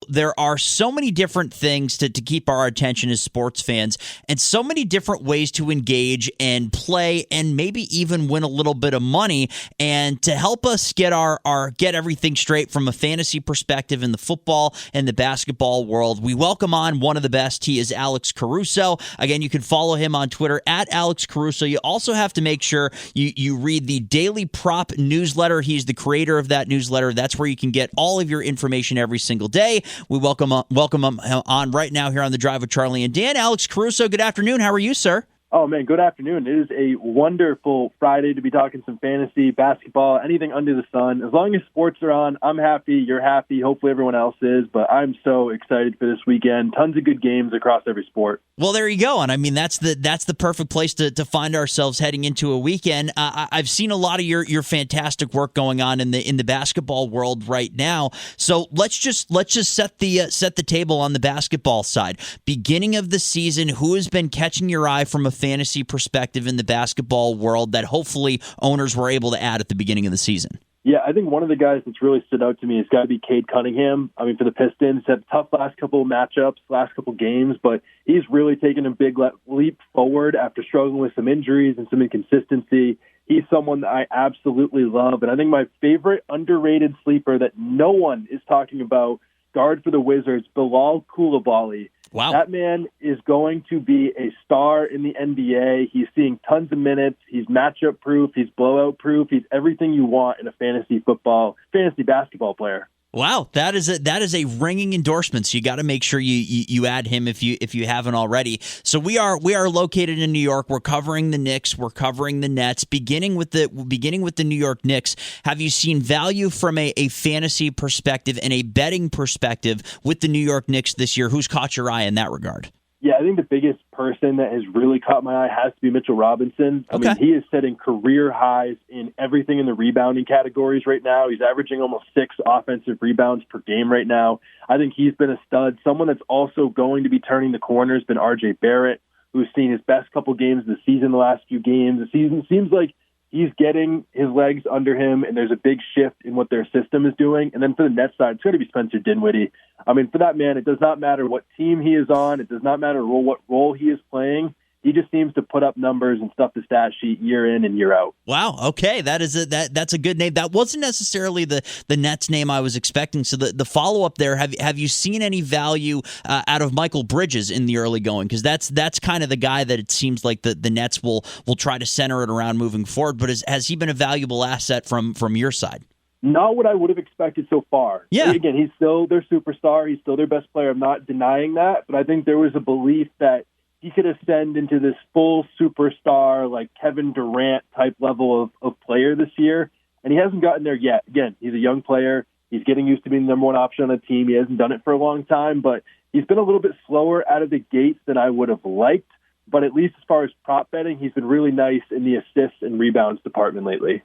there are so many different things to keep our attention as sports fans, and so many different ways to engage and play and maybe even win a little bit of money. And to help us get get everything straight from a fantasy perspective in the football and the basketball world, we welcome on one of the best. He is Alex Caruso. Again, you can follow him on Twitter at Alex Caruso. You also have to make sure you read the Daily Prop newsletter. He's the creator of that newsletter. That's where you can get all of your information every single day. We welcome him on right now here on The Drive with Charlie and Dan. Alex Caruso, good afternoon. How are you, sir? Oh, man, good afternoon. It is a wonderful Friday to be talking some fantasy, basketball, anything under the sun. As long as sports are on, I'm happy, you're happy, hopefully everyone else is, but I'm so excited for this weekend. Tons of good games across every sport. Well, there you go. And I mean, that's the perfect place to find ourselves heading into a weekend. I've seen a lot of your fantastic work going on in the basketball world right now. So let's just set the table on the basketball side. Beginning of the season, who has been catching your eye from a fantasy perspective in the basketball world that hopefully owners were able to add at the beginning of the season? Yeah, I think one of the guys that's really stood out to me has got to be Cade Cunningham. I mean, for the Pistons, had tough last couple of matchups, last couple of games, but he's really taken a big leap forward after struggling with some injuries and some inconsistency. He's someone that I absolutely love, and I think my favorite underrated sleeper that no one is talking about, guard for the Wizards, Bilal Coulibaly. Wow. That man is going to be a star in the NBA. He's seeing tons of minutes. He's matchup proof. He's blowout proof. He's everything you want in a fantasy basketball player. Wow, that is a ringing endorsement. So you got to make sure you add him if you haven't already. So we are located in New York. We're covering the Knicks. We're covering the Nets. Beginning with the New York Knicks. Have you seen value from a fantasy perspective and a betting perspective with the New York Knicks this year? Who's caught your eye in that regard? Yeah, I think the biggest person that has really caught my eye has to be Mitchell Robinson. I mean, he is setting career highs in everything in the rebounding categories right now. He's averaging almost 6 offensive rebounds per game right now. I think he's been a stud. Someone that's also going to be turning the corner has been RJ Barrett, who's seen his best couple games of the season, the last few games. The season seems like he's getting his legs under him, and there's a big shift in what their system is doing. And then for the Nets side, it's going to be Spencer Dinwiddie. I mean, for that man, it does not matter what team he is on. It does not matter what role he is playing. He just seems to put up numbers and stuff the stat sheet year in and year out. Wow. Okay, that's a good name. That wasn't necessarily the Nets name I was expecting. So the follow up there, have you seen any value out of Michael Bridges in the early going? Because that's kind of the guy that it seems like the Nets will try to center it around moving forward. But has he been a valuable asset from your side? Not what I would have expected so far. Yeah. Again, he's still their superstar. He's still their best player. I'm not denying that. But I think there was a belief that he could ascend into this full superstar, like Kevin Durant type level of player this year. And he hasn't gotten there yet. Again, he's a young player. He's getting used to being the number one option on the team. He hasn't done it for a long time, but he's been a little bit slower out of the gates than I would have liked. But at least as far as prop betting, he's been really nice in the assists and rebounds department lately.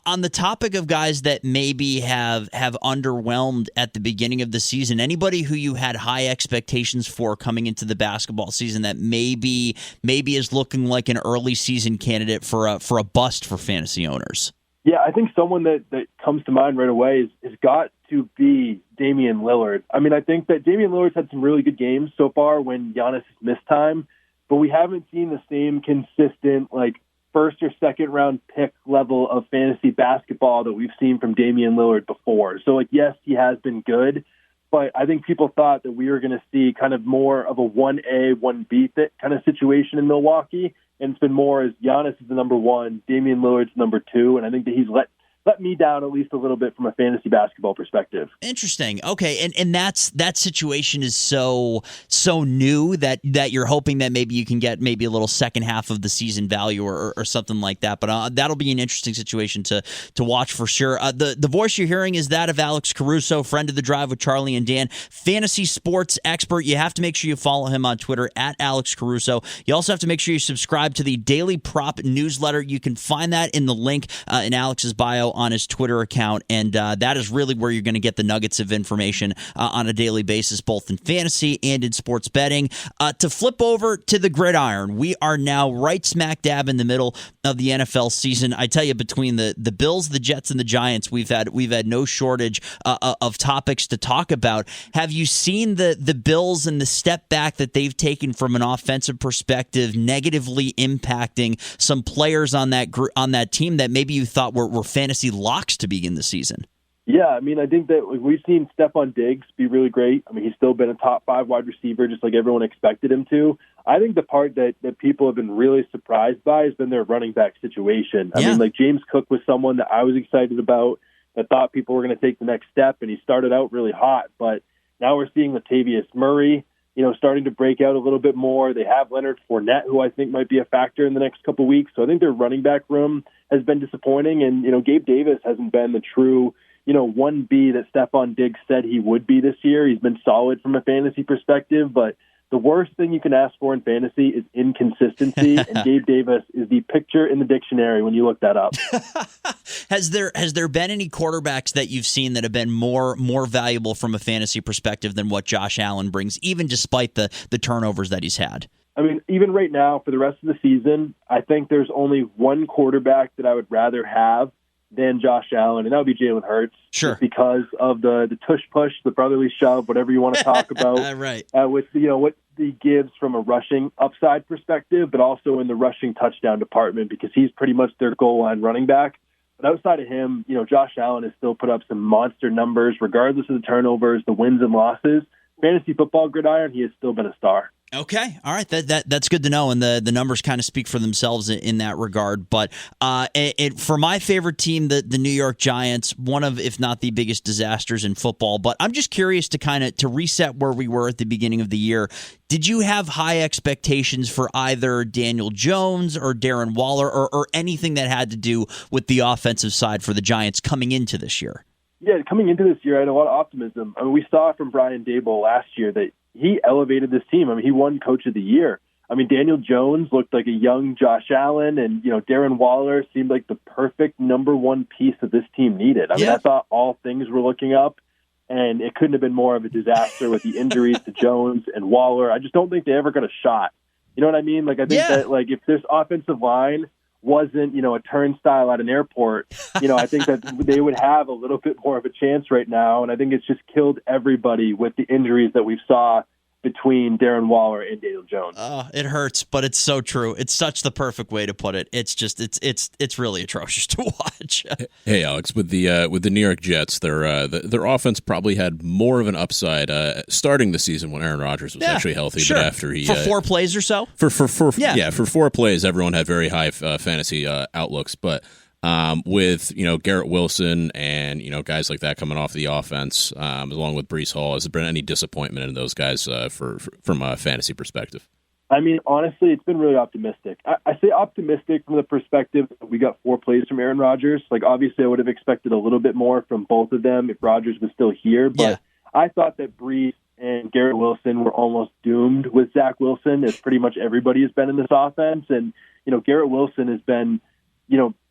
On the topic of guys that maybe have underwhelmed at the beginning of the season, anybody who you had high expectations for coming into the basketball season that maybe is looking like an early season candidate for a bust for fantasy owners? Yeah, I think someone that comes to mind right away has got to be Damian Lillard. I mean, I think that Damian Lillard's had some really good games so far when Giannis has missed time, but we haven't seen the same consistent, like, first or second round pick level of fantasy basketball that we've seen from Damian Lillard before. So, like, yes, he has been good, but I think people thought that we were going to see kind of more of a 1A, 1B kind of situation in Milwaukee. And it's been more as Giannis is the number one, Damian Lillard's number two. And I think that he's let me down at least a little bit from a fantasy basketball perspective. Interesting. Okay, and that situation is so new that you're hoping that maybe you can get maybe a little second half of the season value or something like that. But that'll be an interesting situation to watch for sure. The voice you're hearing is that of Alex Caruso, friend of The Drive with Charlie and Dan, fantasy sports expert. You have to make sure you follow him on Twitter at Alex Caruso. You also have to make sure you subscribe to the Daily Prop newsletter. You can find that in the link in Alex's bio on his Twitter account, and that is really where you're going to get the nuggets of information on a daily basis, both in fantasy and in sports betting. To flip over to the gridiron, we are now right smack dab in the middle of the NFL season. I tell you, between the Bills, the Jets, and the Giants, we've had no shortage of topics to talk about. Have you seen the Bills and the step back that they've taken from an offensive perspective negatively impacting some players on that team that maybe you thought were fantasy locks to begin the season? Yeah, I mean, I think that we've seen Stephon Diggs be really great. I mean, he's still been a top 5 wide receiver, just like everyone expected him to. I think the part that people have been really surprised by has been their running back situation. I mean, like James Cook was someone that I was excited about, that thought people were going to take the next step, and he started out really hot. But now we're seeing Latavius Murray, starting to break out a little bit more. They have Leonard Fournette, who I think might be a factor in the next couple of weeks. So I think their running back room has been disappointing, and Gabe Davis hasn't been the true 1B that Stephon Diggs said he would be this year. He's been solid from a fantasy perspective, but the worst thing you can ask for in fantasy is inconsistency, and Gabe Davis is the picture in the dictionary when you look that up. Has there been any quarterbacks that you've seen that have been more valuable from a fantasy perspective than what Josh Allen brings, even despite the turnovers that he's had? I mean, even right now, for the rest of the season, I think there's only one quarterback that I would rather have than Josh Allen, and that would be Jalen Hurts. Sure. Just because of the tush-push, the brotherly shove, whatever you want to talk about. Right. With what he gives from a rushing upside perspective, but also in the rushing touchdown department, because he's pretty much their goal line running back. But outside of him, Josh Allen has still put up some monster numbers, regardless of the turnovers, the wins and losses. Fantasy football gridiron, he has still been a star. Okay, all right, that's good to know, and the numbers kind of speak for themselves in that regard. But for my favorite team, the New York Giants, one of, if not the biggest disasters in football. But I'm just curious to reset where we were at the beginning of the year. Did you have high expectations for either Daniel Jones or Darren Waller, or anything that had to do with the offensive side for the Giants coming into this year? Yeah, coming into this year, I had a lot of optimism. I mean, we saw from Brian Daboll last year that he elevated this team. I mean, he won Coach of the Year. I mean, Daniel Jones looked like a young Josh Allen, and, Darren Waller seemed like the perfect number one piece that this team needed. I mean, I thought all things were looking up, and it couldn't have been more of a disaster with the injuries to Jones and Waller. I just don't think they ever got a shot. You know what I mean? Like, I think that, if this offensive line wasn't, a turnstile at an airport, I think that they would have a little bit more of a chance right now. And I think it's just killed everybody with the injuries that we saw between Darren Waller and Daniel Jones. It hurts, but it's so true. It's such the perfect way to put it. It's just it's really atrocious to watch. Hey, Alex, with the New York Jets, their offense probably had more of an upside starting the season when Aaron Rodgers was actually healthy. Sure. But after he for 4 plays or so, for 4 plays, everyone had very high fantasy outlooks, but. With Garrett Wilson and guys like that coming off the offense, along with Breece Hall, has there been any disappointment in those guys from a fantasy perspective? I mean, honestly, it's been really optimistic. I say optimistic from the perspective that we got 4 plays from Aaron Rodgers. Like, obviously, I would have expected a little bit more from both of them if Rodgers was still here. But I thought that Breece and Garrett Wilson were almost doomed with Zach Wilson, as pretty much everybody has been in this offense. And Garrett Wilson has been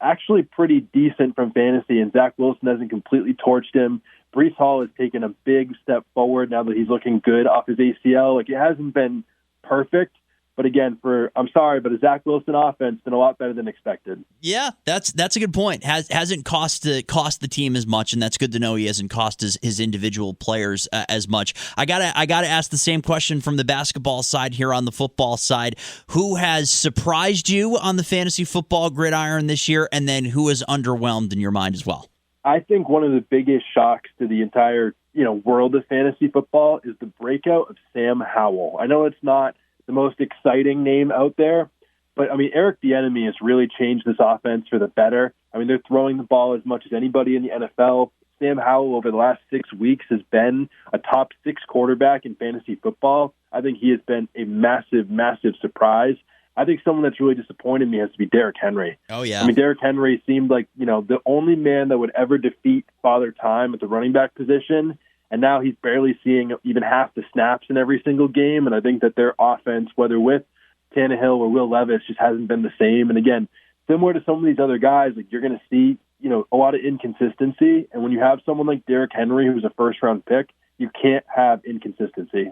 actually pretty decent from fantasy, and Zach Wilson hasn't completely torched him. Breece Hall has taken a big step forward now that he's looking good off his ACL. Like, it hasn't been perfect, but again, a Zach Wilson offense been a lot better than expected. Yeah, that's a good point. Hasn't cost the team as much, and that's good to know. He hasn't cost his individual players as much. I gotta ask the same question from the basketball side here on the football side. Who has surprised you on the fantasy football gridiron this year, and then who has underwhelmed in your mind as well? I think one of the biggest shocks to the entire world of fantasy football is the breakout of Sam Howell. I know it's not the most exciting name out there, but I mean, Eric Bieniemy has really changed this offense for the better. I mean, they're throwing the ball as much as anybody in the NFL. Sam Howell over the last 6 weeks has been a top 6 quarterback in fantasy football. I think he has been a massive, massive surprise. I think someone that's really disappointed me has to be Derrick Henry. Oh, yeah. I mean, Derrick Henry seemed like, the only man that would ever defeat Father Time at the running back position. And now he's barely seeing even half the snaps in every single game. And I think that their offense, whether with Tannehill or Will Levis, just hasn't been the same. And again, similar to some of these other guys, like, you're going to see a lot of inconsistency. And when you have someone like Derrick Henry, who's a first-round pick, you can't have inconsistency.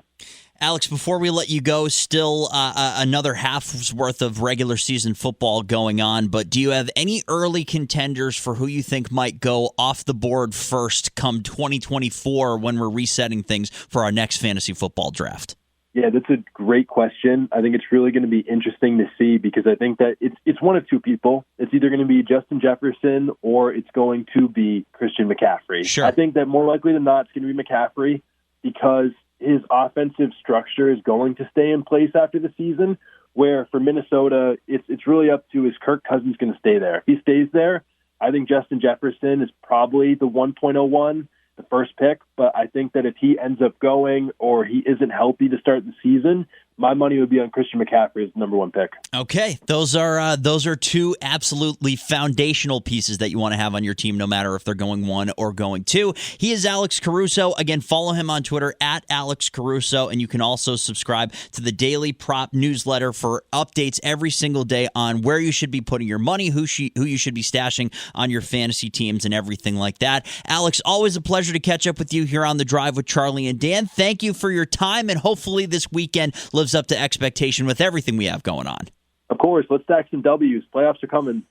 Alex, before we let you go, still another half's worth of regular season football going on, but do you have any early contenders for who you think might go off the board first come 2024 when we're resetting things for our next fantasy football draft? Yeah, that's a great question. I think it's really going to be interesting to see because I think that it's one of two people. It's either going to be Justin Jefferson or it's going to be Christian McCaffrey. Sure. I think that more likely than not, it's going to be McCaffrey because his offensive structure is going to stay in place after the season, where for Minnesota, it's really up to is Kirk Cousins going to stay there. If he stays there, I think Justin Jefferson is probably the 1.01, the first pick, but I think that if he ends up going or he isn't healthy to start the season, my money would be on Christian McCaffrey as the number one pick. Okay, those are two absolutely foundational pieces that you want to have on your team, no matter if they're going one or going two. He is Alex Caruso. Again, follow him on Twitter at Alex Caruso, and you can also subscribe to the Daily Prop newsletter for updates every single day on where you should be putting your money, who you should be stashing on your fantasy teams, and everything like that. Alex, always a pleasure to catch up with you here on The Drive with Charlie and Dan. Thank you for your time, and hopefully this weekend lives up to expectation with everything we have going on. Of course, let's stack some W's. Playoffs are coming.